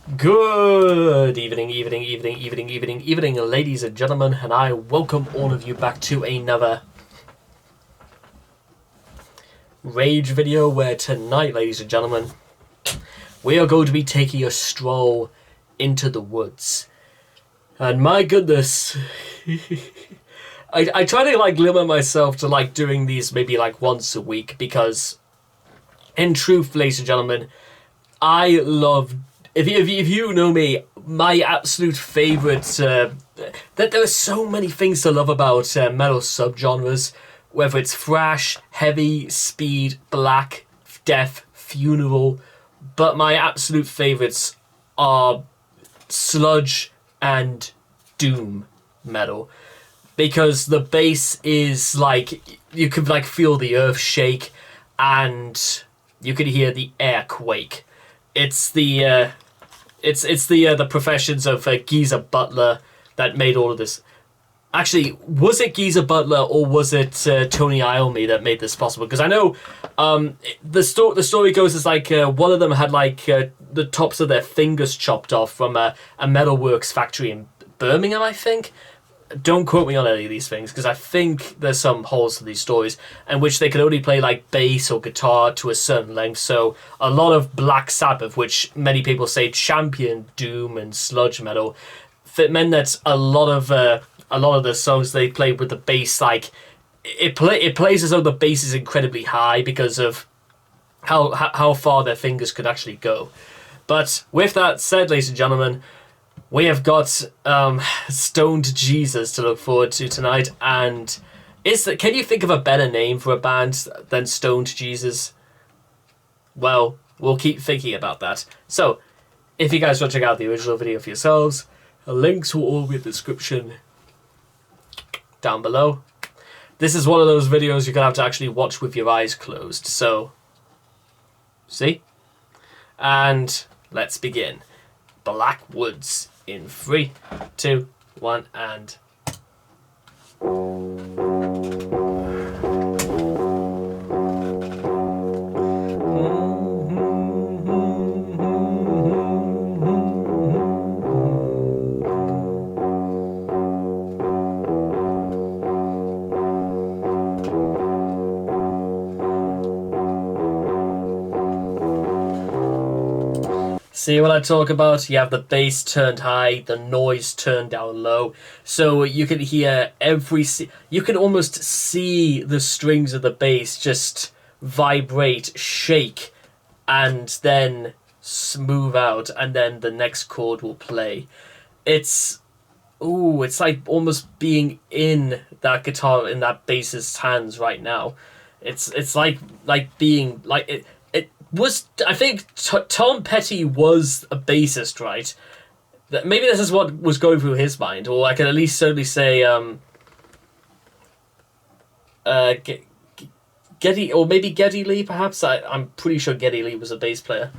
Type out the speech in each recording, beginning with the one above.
Good evening, ladies and gentlemen, and I welcome all of you back to another Rage video where tonight, ladies and gentlemen, we are going to be taking a stroll into the woods. And my goodness, I try to limit myself to doing these maybe once a week because, in truth, ladies and gentlemen, I love. If you know me, my absolute favourite, that there are so many things to love about metal subgenres, whether it's thrash, heavy, speed, black, death, funeral, but my absolute favourites are sludge and doom metal, because the bass is you can feel the earth shake, and you can hear the air quake. It's the professions of Geezer Butler that made all of this. Actually, was it Geezer Butler or was it Tony Iommi that made this possible? Because I know the story goes as one of them had the tops of their fingers chopped off from a metalworks factory in Birmingham, I think. Don't quote me on any of these things, because I think there's some holes to these stories in which they could only play bass or guitar to a certain length. So a lot of Black Sabbath, which many people say champion doom and sludge metal, meant that a lot of the songs they played with the bass, it plays as though the bass is incredibly high because of how far their fingers could actually go. But with that said, ladies and gentlemen, we have got Stoned Jesus to look forward to tonight, and can you think of a better name for a band than Stoned Jesus? Well, we'll keep thinking about that. So, if you guys want to check out the original video for yourselves, links will all be in the description down below. This is one of those videos you're going to have to actually watch with your eyes closed, so see? And let's begin. Black Woods in 3, 2, 1, and... See what I talk about? You have the bass turned high, the noise turned down low, so you can hear you can almost see the strings of the bass just vibrate, shake, and then smooth out, and then the next chord will play. It's like almost being in that guitar, in that bassist's hands right now. It's like being it. I think Tom Petty was a bassist, right? Maybe this is what was going through his mind, or I can at least certainly say Geddy, or maybe Geddy Lee, perhaps. I'm pretty sure Geddy Lee was a bass player.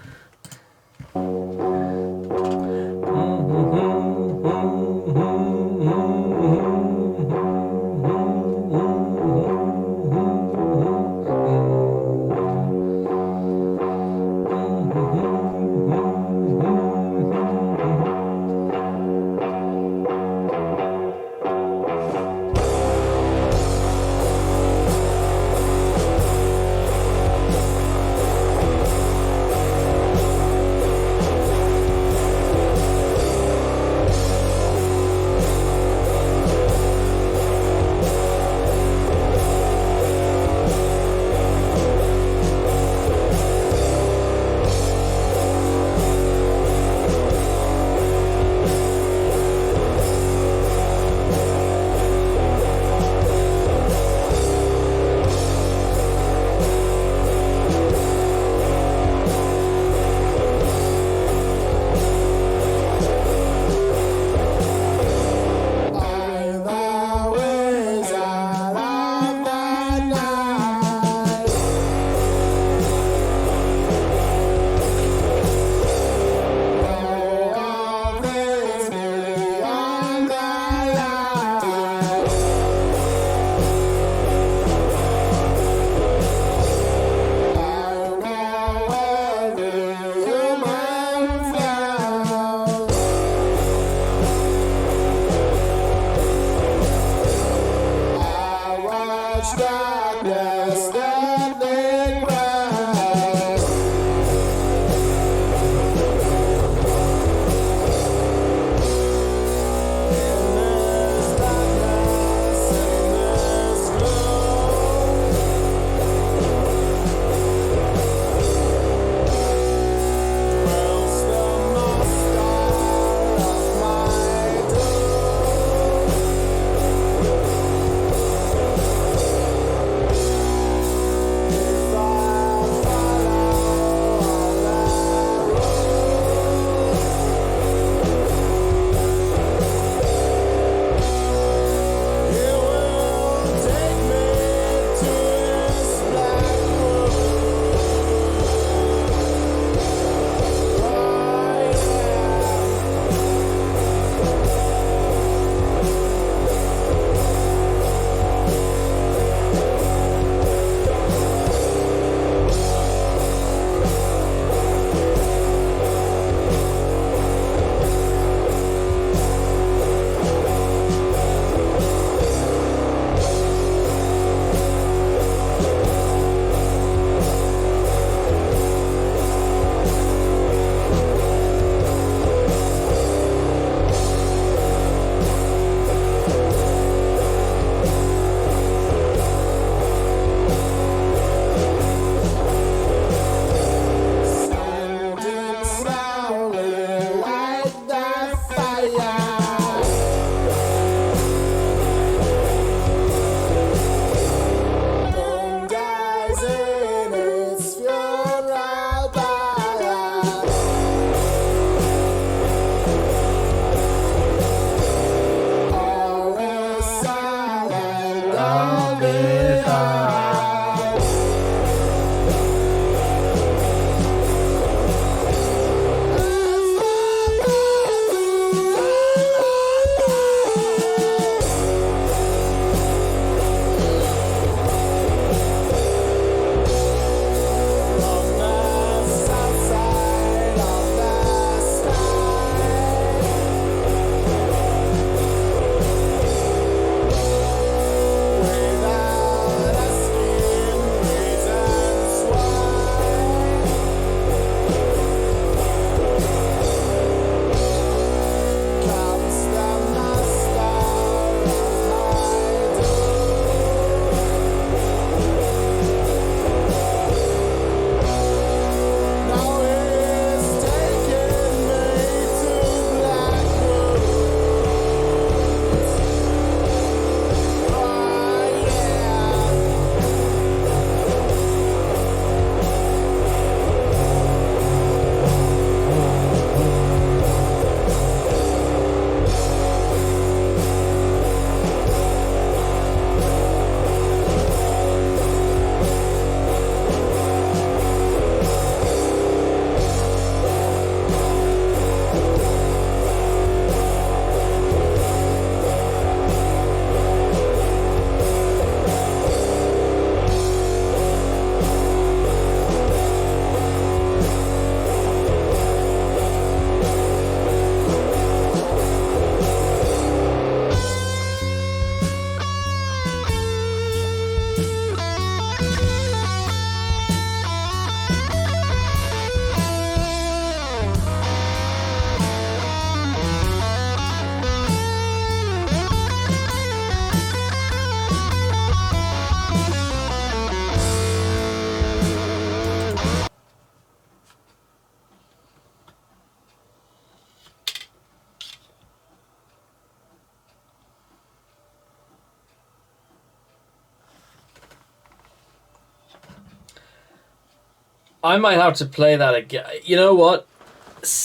I might have to play that again. You know what?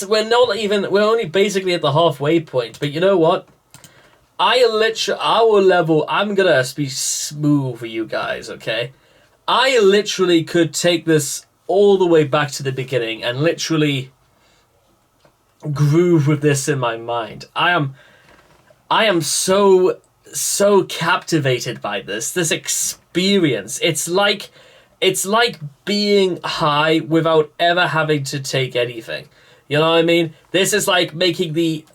We're not even. We're only basically at the halfway point. But you know what? Our level. I'm gonna be smooth for you guys. Okay. I literally could take this all the way back to the beginning and literally groove with this in my mind. I am so captivated by this experience. It's like being high without ever having to take anything. You know what I mean? This is like making the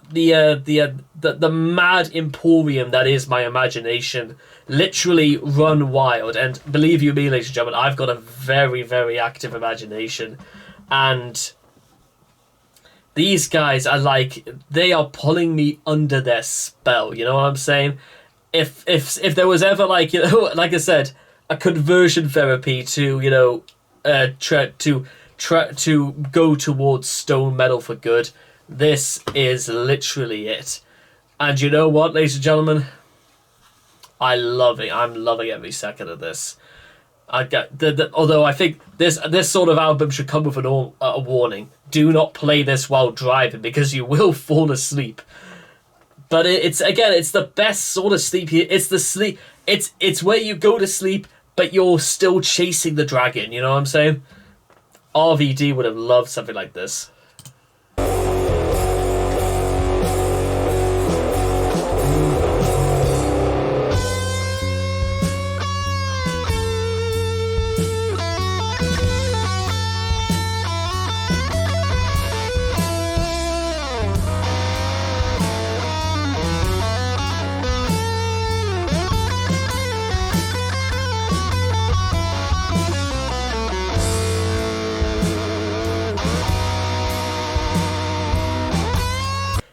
mad emporium that is my imagination literally run wild. And believe you me, ladies and gentlemen, I've got a very, very active imagination, and these guys are like, they are pulling me under their spell. You know what I'm saying? If there was ever, like, you know, like I said, a conversion therapy to, you know, to go towards stone metal for good, this is literally it. And you know what, ladies and gentlemen, I'm loving every second of this. Although I think this sort of album should come with a warning: do not play this while driving, because you will fall asleep. But it's the best sort of sleep here. It's the sleep. It's where you go to sleep, but you're still chasing the dragon. You know what I'm saying? RVD would have loved something like this.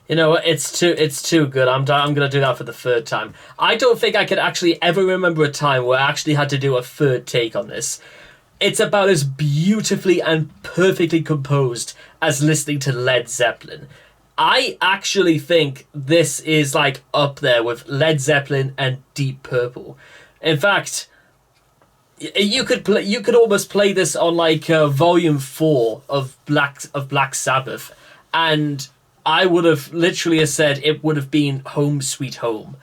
You know what? It's too good. I'm gonna do that for the third time. I don't think I could actually ever remember a time where I actually had to do a third take on this. It's about as beautifully and perfectly composed as listening to Led Zeppelin. I actually think this is like up there with Led Zeppelin and Deep Purple. In fact, you could almost play this on like volume 4 of Black Sabbath, and I would have literally said it would have been Home Sweet Home.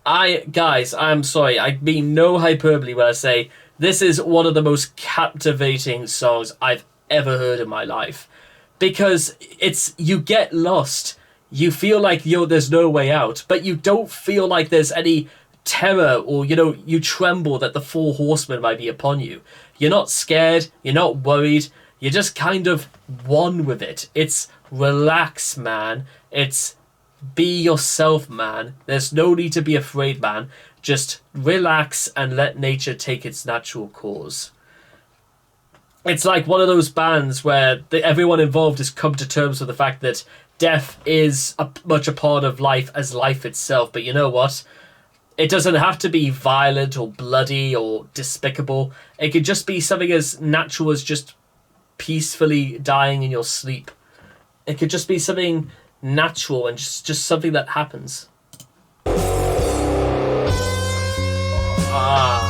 Guys, I'm sorry, I mean no hyperbole when I say this is one of the most captivating songs I've ever heard in my life. Because you get lost. You feel like there's no way out, but you don't feel like there's any terror, or you tremble that the 4 horsemen might be upon you. You're not scared, you're not worried, you're just kind of one with it. It's relax, man. It's be yourself, man. There's no need to be afraid, man. Just relax and let nature take its natural course. It's like one of those bands where everyone involved has come to terms with the fact that death is much a part of life as life itself. But you know what? It doesn't have to be violent or bloody or despicable. It could just be something as natural as just peacefully dying in your sleep. It could just be something natural and just something that happens. Ah.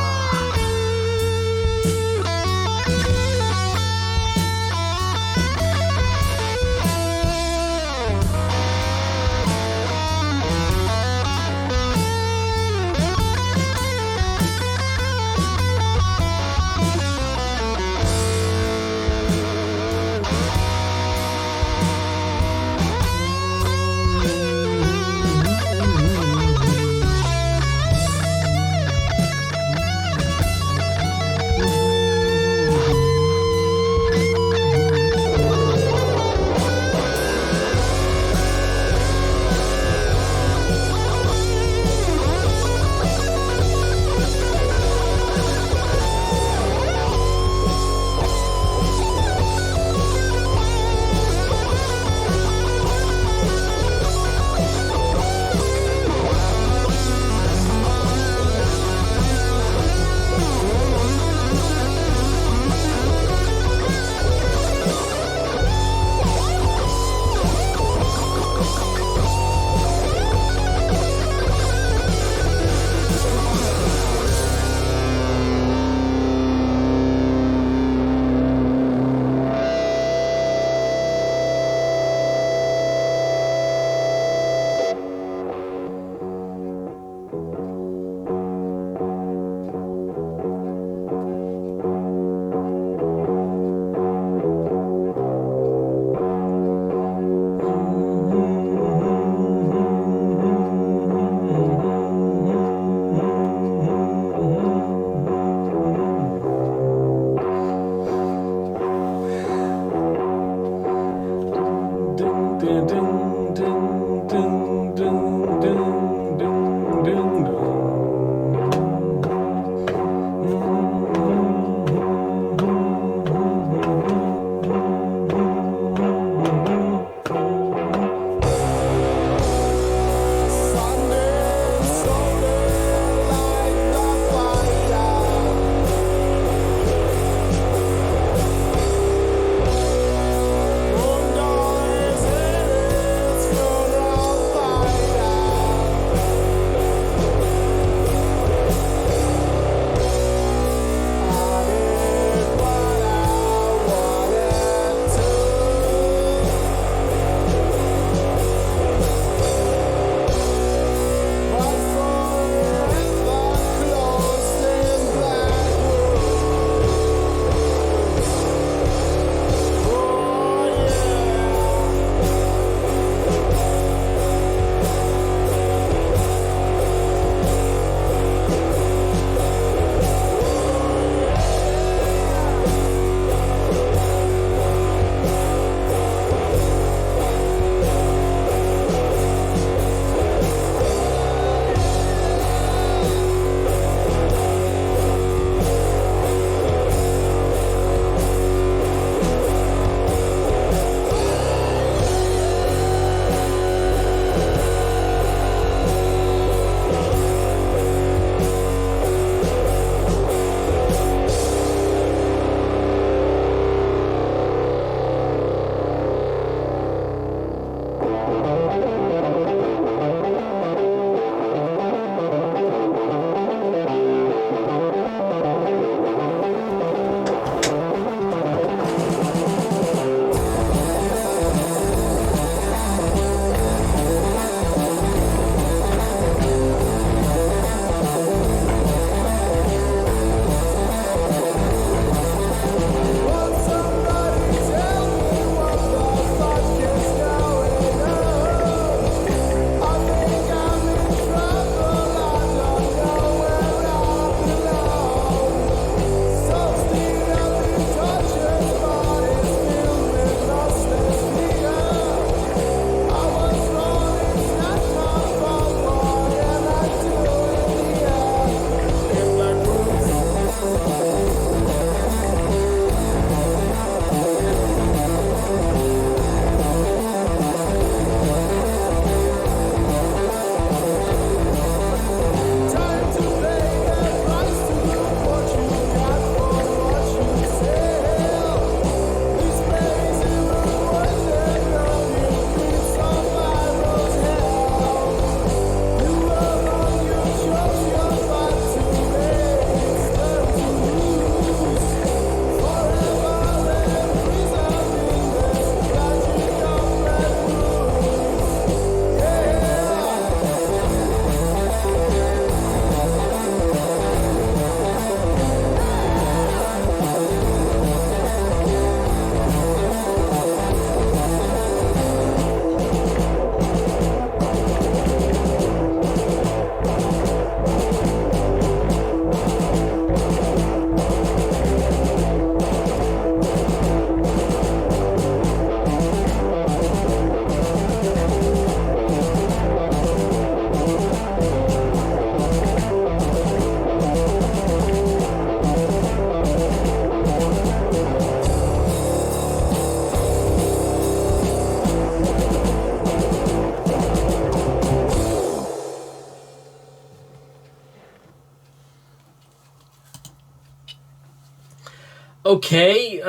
Okay,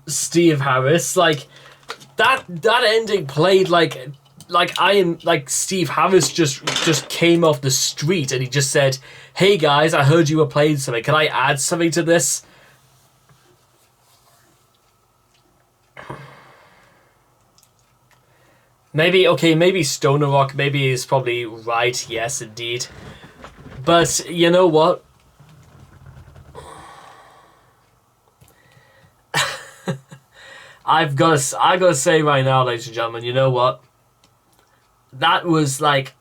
Steve Harris, like that ending played like I am like Steve Harris just came off the street and he just said, "Hey guys, I heard you were playing something. Can I add something to this?" Maybe Stoner Rock, maybe is probably right. Yes, indeed. But you know what? I gotta say right now, ladies and gentlemen, you know what? That was like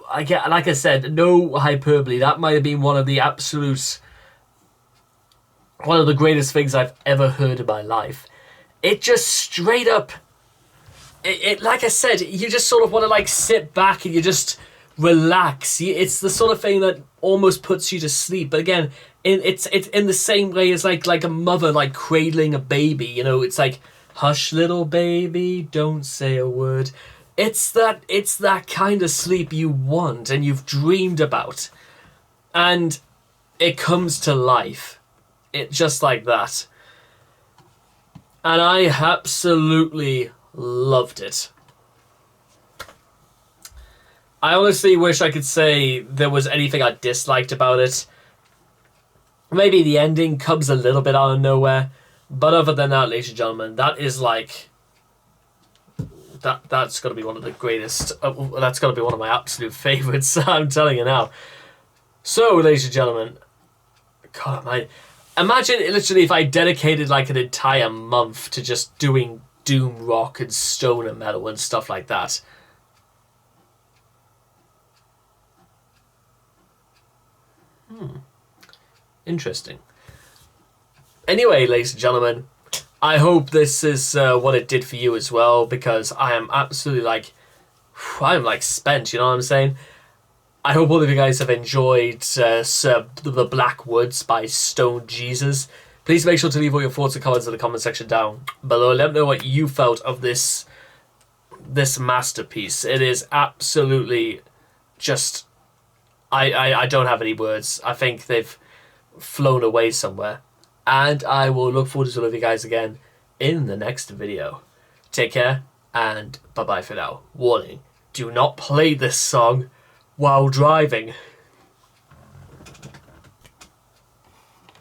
I said, no hyperbole. That might have been one of the greatest things I've ever heard in my life. It just straight up like I said, you just sort of want to like sit back and you just relax. It's the sort of thing that almost puts you to sleep. But again, it's in the same way as like a mother like cradling a baby. You know, it's like, hush, little baby, don't say a word. It's that kind of sleep you want and you've dreamed about, and it comes to life, it just like that. And I absolutely loved it. I honestly wish I could say there was anything I disliked about it. Maybe the ending comes a little bit out of nowhere, but other than that, ladies and gentlemen, that is like that's got to be one of the greatest. That's got to be one of my absolute favorites. I'm telling you now. So, ladies and gentlemen, God, imagine literally if I dedicated like an entire month to just doing doom rock and stoner metal and stuff like that. Interesting. Anyway, ladies and gentlemen, I hope this is what it did for you as well, because I am absolutely like, I'm like spent, you know what I'm saying? I hope all of you guys have enjoyed The Black Woods by Stone Jesus. Please make sure to leave all your thoughts and comments in the comment section down below. Let me know what you felt of this masterpiece. It is absolutely just... I don't have any words. I think they've flown away somewhere. And I will look forward to all of you guys again in the next video. Take care, and bye-bye for now. Warning, do not play this song while driving.